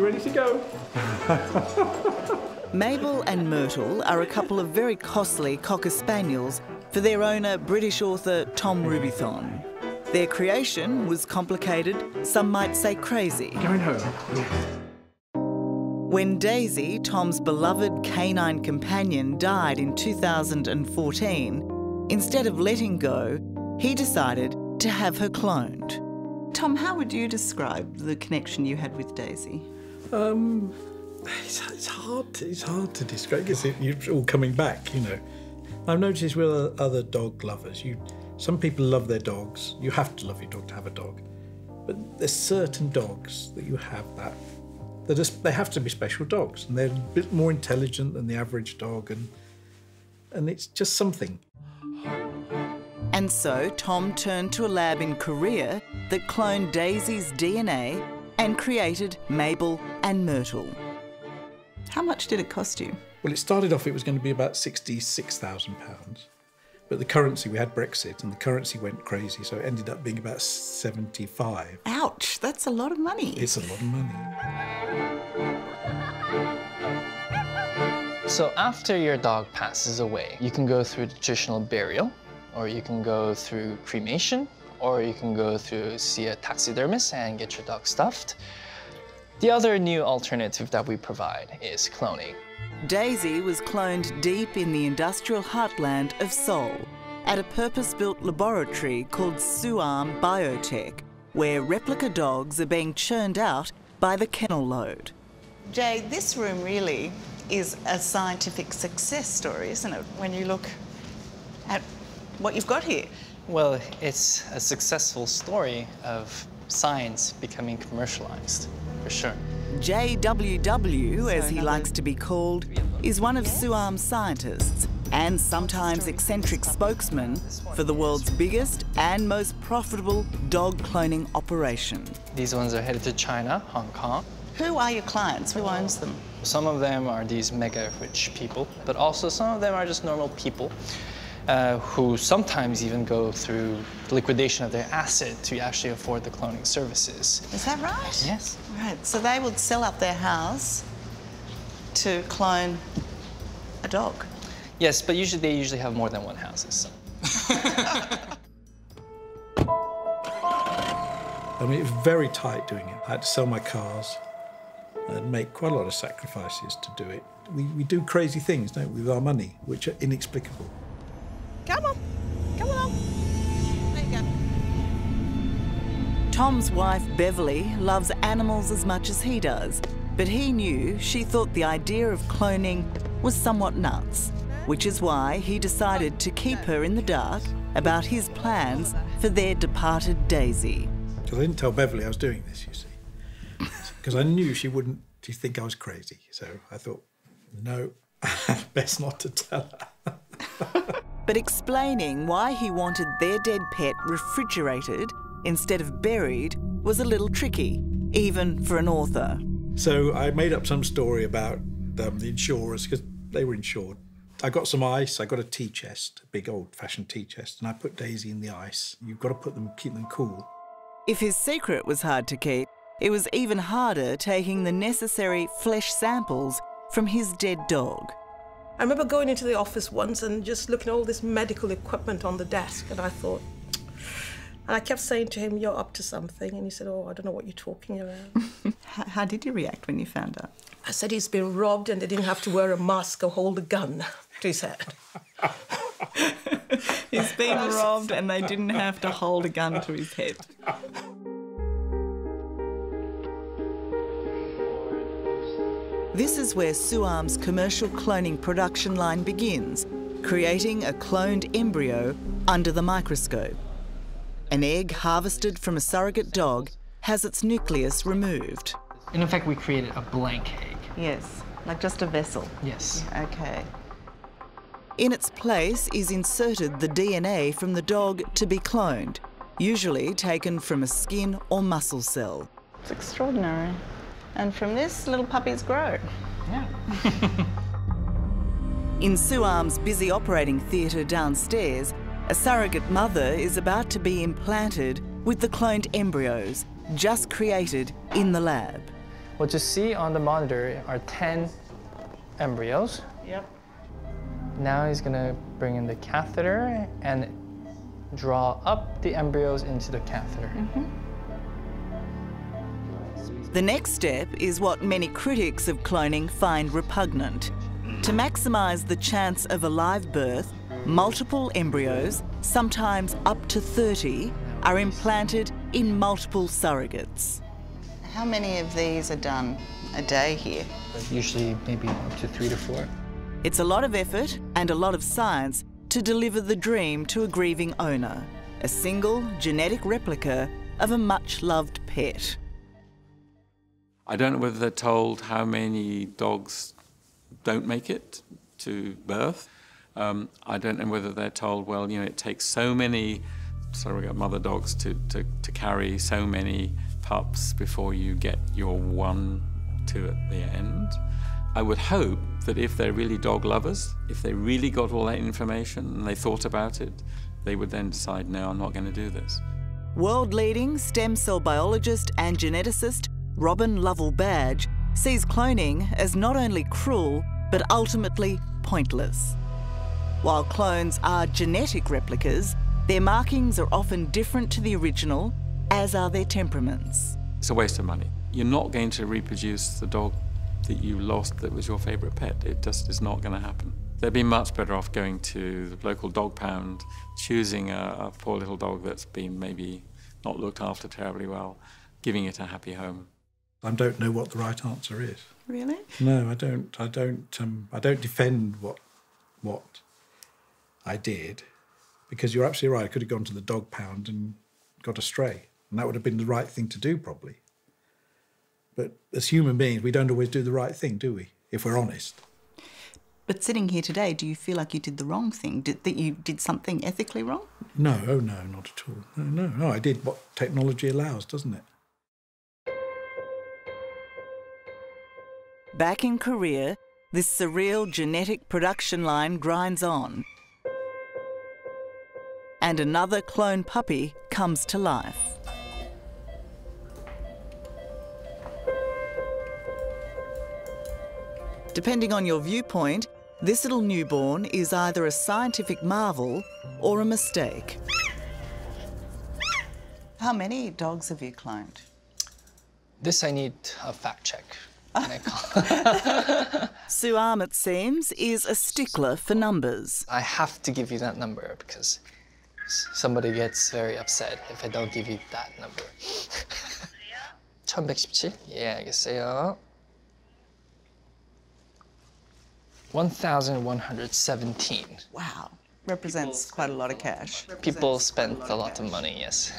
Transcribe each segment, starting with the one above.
ready to go? Mabel and Myrtle are a couple of very costly Cocker Spaniels for their owner, British author Tom Rubython. Their creation was complicated, some might say crazy. Going home? When Daisy, Tom's beloved canine companion, died in 2014, instead of letting go, he decided to have her cloned. Tom, how would you describe the connection you had with Daisy? It's hard to describe because it's all coming back, you know. I've noticed with other dog lovers, some people love their dogs. You have to love your dog to have a dog. But there's certain dogs that you have they have to be special dogs, and they're a bit more intelligent than the average dog, and it's just something. And so Tom turned to a lab in Korea that cloned Daisy's DNA and created Mabel and Myrtle. How much did it cost you? Well, it started off, it was going to be about £66,000. But the currency, we had Brexit, and the currency went crazy, so it ended up being about 75. Ouch, that's a lot of money. It's a lot of money. So after your dog passes away, you can go through the traditional burial, or you can go through cremation, or you can go through see a taxidermist and get your dog stuffed. The other new alternative that we provide is cloning. Daisy was cloned deep in the industrial heartland of Seoul at a purpose-built laboratory called Suam Biotech, where replica dogs are being churned out by the kennel load. Jay, this room really is a scientific success story, isn't it, when you look at what you've got here? Well, it's a successful story of science becoming commercialized, for sure. JWW, as he likes to be called, is one of Suam's scientists and sometimes eccentric spokesman for the world's biggest and most profitable dog cloning operation. These ones are headed to China, Hong Kong. Who are your clients? Who owns them? Some of them are these mega rich people, but also some of them are just normal people who sometimes even go through the liquidation of their asset to actually afford the cloning services. Is that right? Yes. Right, so they would sell up their house to clone a dog? Yes, but they usually have more than one house. So. I mean, it was very tight doing it. I had to sell my cars and make quite a lot of sacrifices to do it. We do crazy things, don't we, with our money, which are inexplicable. Come on, come on. There you go. Tom's wife, Beverly, loves animals as much as he does, but he knew she thought the idea of cloning was somewhat nuts, which is why he decided to keep her in the dark about his plans for their departed Daisy. Because I didn't tell Beverly I was doing this, you see. Because I knew she'd think I was crazy. So I thought, no, best not to tell her. But explaining why he wanted their dead pet refrigerated instead of buried was a little tricky, even for an author. So I made up some story about the insurers, because they were insured. I got some ice, I got a tea chest, a big old-fashioned tea chest, and I put Daisy in the ice. You've got to keep them cool. If his secret was hard to keep, it was even harder taking the necessary flesh samples from his dead dog. I remember going into the office once and just looking at all this medical equipment on the desk, and I thought, and I kept saying to him, "You're up to something," and he said, "Oh, I don't know what you're talking about." How did you react when you found out? I said he's been robbed and they didn't have to wear a mask or hold a gun to his head. He's been robbed and they didn't have to hold a gun to his head. This is where Suam's commercial cloning production line begins, creating a cloned embryo under the microscope. An egg harvested from a surrogate dog has its nucleus removed. In effect, we created a blank egg. Yes, like just a vessel. Yes. Okay. In its place is inserted the DNA from the dog to be cloned, usually taken from a skin or muscle cell. It's extraordinary. And from this, little puppies grow. Yeah. In Suam's busy operating theatre downstairs, a surrogate mother is about to be implanted with the cloned embryos, just created in the lab. What you see on the monitor are 10 embryos. Yep. Now he's gonna bring in the catheter and draw up the embryos into the catheter. The next step is what many critics of cloning find repugnant. To maximise the chance of a live birth, multiple embryos, sometimes up to 30, are implanted in multiple surrogates. How many of these are done a day here? Usually maybe up to 3 to 4. It's a lot of effort and a lot of science to deliver the dream to a grieving owner, a single genetic replica of a much-loved pet. I don't know whether they're told how many dogs don't make it to birth. I don't know whether they're told, well, you know, it takes so many surrogate mother dogs to carry so many pups before you get your 1 or 2 at the end. I would hope that if they're really dog lovers, if they really got all that information and they thought about it, they would then decide, no, I'm not going to do this. World-leading stem cell biologist and geneticist Robin Lovell-Badge sees cloning as not only cruel, but ultimately pointless. While clones are genetic replicas, their markings are often different to the original, as are their temperaments. It's a waste of money. You're not going to reproduce the dog that you lost that was your favourite pet. It just is not going to happen. They'd be much better off going to the local dog pound, choosing a poor little dog that's been maybe not looked after terribly well, giving it a happy home. I don't know what the right answer is. Really? No, I don't. I don't defend what I did, because you're absolutely right. I could have gone to the dog pound and got a stray, and that would have been the right thing to do, probably. But as human beings, we don't always do the right thing, do we? If we're honest. But sitting here today, do you feel like you did the wrong thing? That you did something ethically wrong? No, oh no, not at all. No, I did what technology allows, doesn't it? Back in Korea, this surreal genetic production line grinds on. And another clone puppy comes to life. Depending on your viewpoint, this little newborn is either a scientific marvel or a mistake. How many dogs have you cloned? This I need a fact check. Suam, it seems, is a stickler for numbers. I have to give you that number because somebody gets very upset if I don't give you that number. 1117? 예, 알겠어요. 1,117. Wow. Represents quite a lot of cash. People spent a lot of money, yes.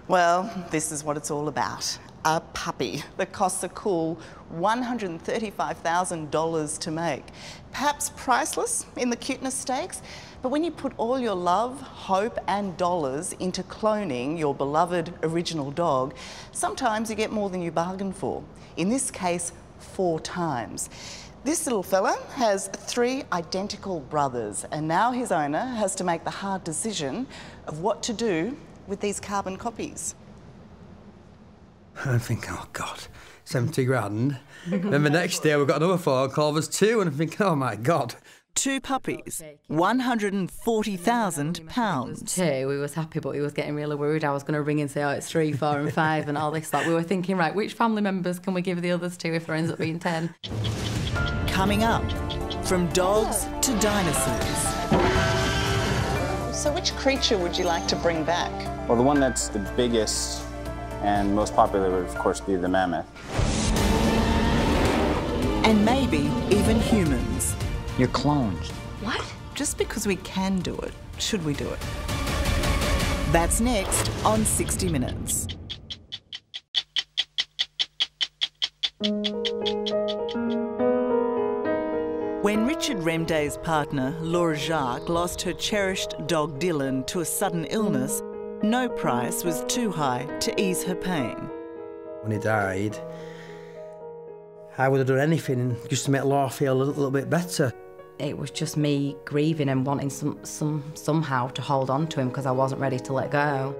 Well, this is what it's all about. A puppy that costs a cool $135,000 to make. Perhaps priceless in the cuteness stakes, but when you put all your love, hope and dollars into cloning your beloved original dog, sometimes you get more than you bargained for. In this case, 4 times. This little fella has 3 identical brothers, and now his owner has to make the hard decision of what to do with these carbon copies. I think, oh God, 70 grand. Then the next day we've got another phone call, there's 2, and I'm thinking, oh my God. 2 puppies, £140,000. 2, we was happy, but he was getting really worried. I was going to ring and say, oh, it's 3, 4 and 5 and all this. Like, we were thinking, right, which family members can we give the others to if there ends up being 10? Coming up, from dogs to dinosaurs. So which creature would you like to bring back? Well, the one that's the biggest and most popular would, of course, be the mammoth. And maybe even humans. You're clones. What? Just because we can do it, should we do it? That's next on 60 Minutes. When Richard Remday's partner, Laura Jacques, lost her cherished dog Dylan to a sudden illness, no price was too high to ease her pain. When he died, I would have done anything just to make Laura feel a little bit better. It was just me grieving and wanting somehow to hold on to him because I wasn't ready to let go.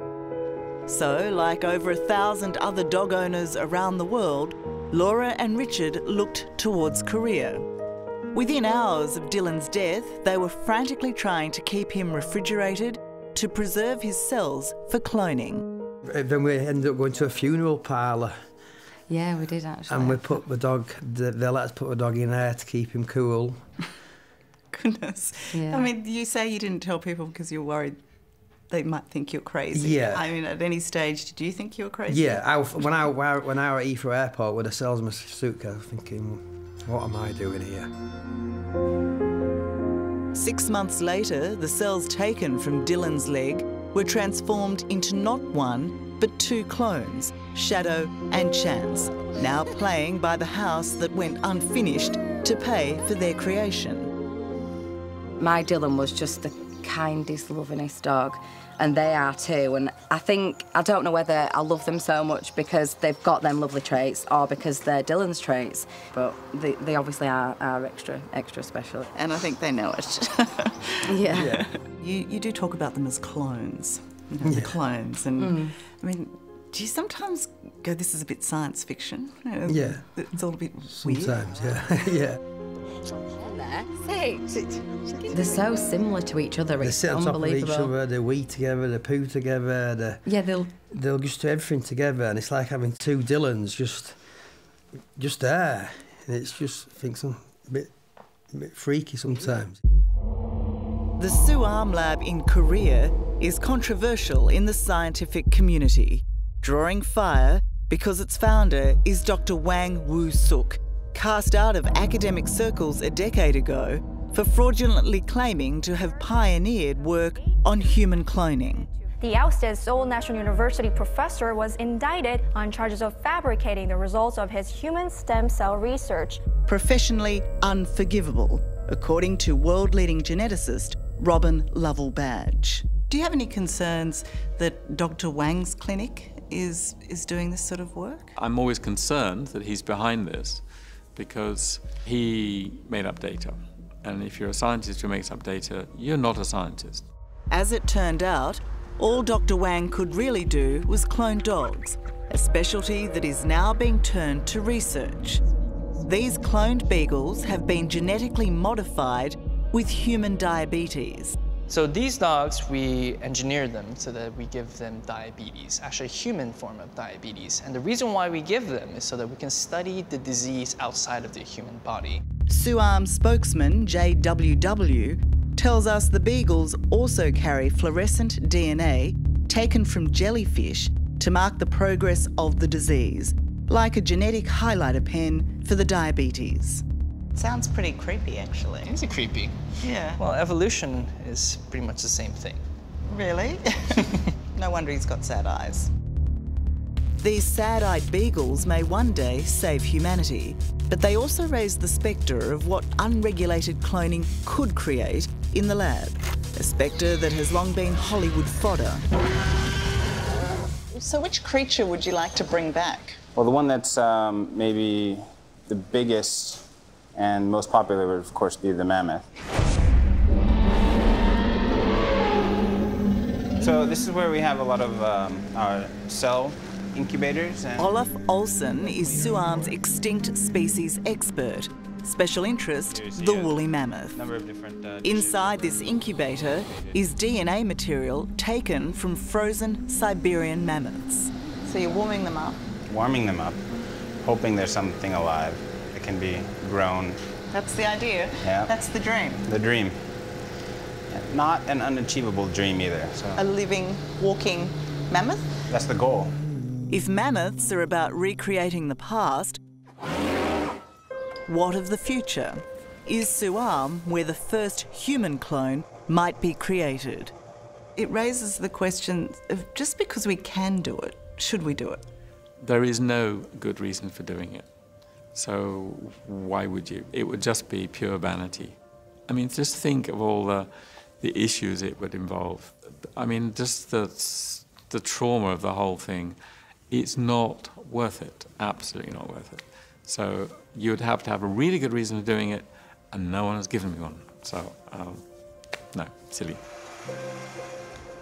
So, like over 1,000 other dog owners around the world, Laura and Richard looked towards Korea. Within hours of Dylan's death, they were frantically trying to keep him refrigerated to preserve his cells for cloning. Then we ended up going to a funeral parlour. Yeah, we did actually. And we put the dog, they let us put the dog in there to keep him cool. Goodness. Yeah. I mean, you say you didn't tell people because you're worried they might think you're crazy. Yeah. I mean, at any stage, did you think you were crazy? Yeah, when I were at Heathrow Airport with a salesman's suitcase, thinking, what am I doing here? 6 months later, the cells taken from Dylan's leg were transformed into not one, but 2 clones, Shadow and Chance, now playing by the house that went unfinished to pay for their creation. My Dylan was just the kindest, lovingest dog, and they are too. And I don't know whether I love them so much because they've got them lovely traits or because they're Dylan's traits, but they obviously are extra special. And I think they know it. Yeah. You do talk about them as clones, you know, the clones, and I mean, do you sometimes go, this is a bit science fiction? You know, Yeah. It's all a bit weird. Sometimes, yeah. Yeah. They're so similar to each other. They It's sit on top of each unbelievable. other, they wee together, they poo together, Yeah, they'll just do everything together, and it's like having 2 Dylans just there. And it's just, I think, a bit freaky sometimes. The Suam lab in Korea is controversial in the scientific community, drawing fire because its founder is Dr. Wang Woo-suk, cast out of academic circles a decade ago for fraudulently claiming to have pioneered work on human cloning. The ousted Seoul National University professor was indicted on charges of fabricating the results of his human stem cell research. Professionally unforgivable, according to world-leading geneticist Robin Lovell-Badge. Do you have any concerns that Dr. Wang's clinic is doing this sort of work? I'm always concerned that he's behind this because he made up data. And if you're a scientist who makes up data, you're not a scientist. As it turned out, all Dr. Wang could really do was clone dogs, a specialty that is now being turned to research. These cloned beagles have been genetically modified with human diabetes. So these dogs, we engineer them so that we give them diabetes, actually a human form of diabetes. And the reason why we give them is so that we can study the disease outside of the human body. Suam spokesman JWW tells us the beagles also carry fluorescent DNA taken from jellyfish to mark the progress of the disease, like a genetic highlighter pen for the diabetes. Sounds pretty creepy, actually. Is it creepy? Yeah. Well, evolution is pretty much the same thing. Really? No wonder he's got sad eyes. These sad-eyed beagles may one day save humanity, but they also raise the spectre of what unregulated cloning could create in the lab, a spectre that has long been Hollywood fodder. So which creature would you like to bring back? Well, the one that's maybe the biggest and most popular would, of course, be the mammoth. So this is where we have a lot of our cell incubators. And Olaf Olsen is Suam's extinct species expert. Special interest, the woolly mammoth. number of different Inside this incubator is DNA material taken from frozen Siberian mammoths. So you're warming them up? warming them up, hoping there's something alive that can be grown. That's the idea. Yeah. That's the dream. The dream. Not an unachievable dream either. So A living, walking mammoth? that's the goal. If mammoths are about recreating the past, what of the future? Is Suam where the first human clone might be created? It raises the question of just because we can do it, should we do it? There is no good reason for doing it. So why would you? It would just be pure vanity. I mean, just think of all the issues it would involve. I mean, just the trauma of the whole thing. It's not worth it, absolutely not worth it. So you would have to have a really good reason for doing it, and no one has given me one. So, no, silly.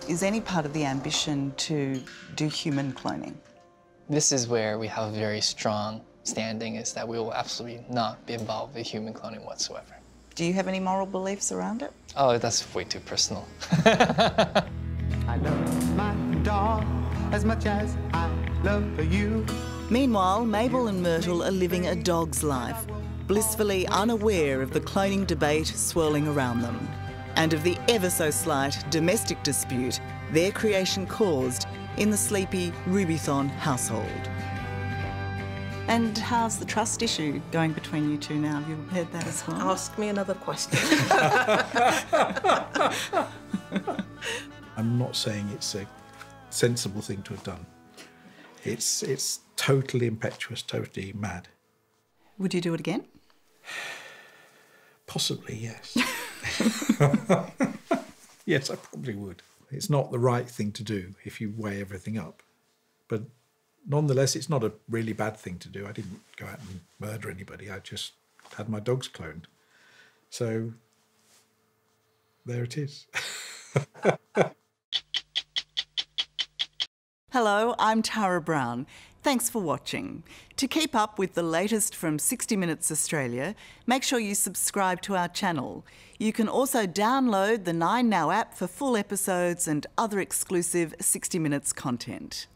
Is any part of the ambition to do human cloning? This is where we have a very strong standing is that we will absolutely not be involved with human cloning whatsoever. Do you have any moral beliefs around it? Oh, that's way too personal. I love my dog as much as I love you. Meanwhile, Mabel and Myrtle are living a dog's life, blissfully unaware of the cloning debate swirling around them, and of the ever-so-slight domestic dispute their creation caused in the sleepy Rubython household. And how's the trust issue going between you two now? Have you heard that as well? Ask me another question. I'm not saying it's a sensible thing to have done. It's totally impetuous, totally mad. Would you do it again? Possibly, yes. Yes, I probably would. It's not the right thing to do if you weigh everything up. But nonetheless, it's not a really bad thing to do. I didn't go out and murder anybody. I just had my dogs cloned. So there it is. Hello, I'm Tara Brown. Thanks for watching. To keep up with the latest from 60 Minutes Australia, make sure you subscribe to our channel. You can also download the 9Now app for full episodes and other exclusive 60 Minutes content.